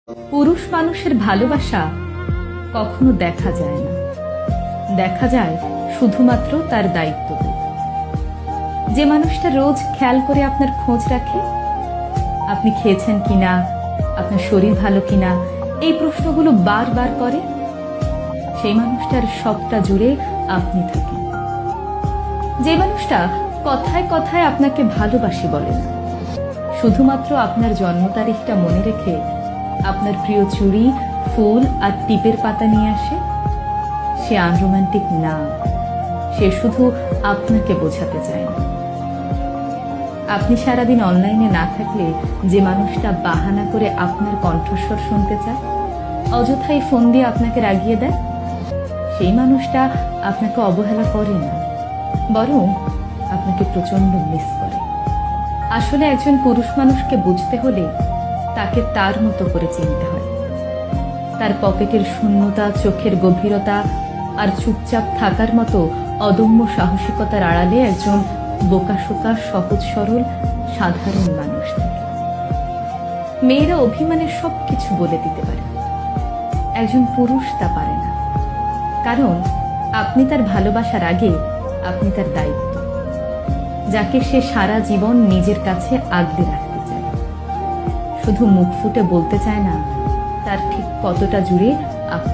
পুরুষ মানুষের ভালোবাসা কখনো দেখা যায় না, দেখা যায় শুধুমাত্র তার দায়িত্ববোধ। যে মানুষটা রোজ খেয়াল করে আপনার খোঁজ রাখে, আপনি খেয়েছেন কিনা, আপনার শরীর ভালো কিনা, এই প্রশ্নগুলো বারবার করে, সেই মানুষটার সবটা জুড়ে আপনি থাকেন। যে মানুষটা কথায় কথায় আপনাকে ভালোবাসি বলে না, শুধুমাত্র আপনার জন্ম তারিখটা মনে রেখে আপনার প্রিয় চুড়ি, ফুল আর টিপের পাতা নিয়ে আসে, সে আনরোমান্টিক না, সে শুধু আপনাকে বোঝাতে চায় না। আপনি সারাদিন অনলাইনে না থাকলে যে মানুষটা বাহানা করে আপনার কণ্ঠস্বর শুনতে চায়, অযথাই ফোন দিয়ে আপনাকে রাগিয়ে দেয়, সেই মানুষটা আপনাকে অবহেলা করে না, বরং আপনাকে প্রচন্ড মিস করে। আসলে একজন পুরুষ মানুষকে বুঝতে হলে তাকে তার মতো করে চিনতে হয়। তার পকেটের শূন্যতা, চোখের গভীরতা আর চুপচাপ থাকার মতো অদম্য সাহসিকতার আড়ালে একজন বোকাশোকা, সহজ সরল, সাধারণ মানুষ থাকে। মেয়েরা অভিমানের সবকিছু বলে দিতে পারে, একজন পুরুষ তা পারে না, কারণ আপনি তার ভালোবাসার আগে আপনি তার দায়িত্ব, যাকে সে সারা জীবন নিজের কাছে আগলে রাখতে চায়। শুধু মুখ ফুটে বলতে চায় না তার ঠিক কতটা জুড়ে আপনি।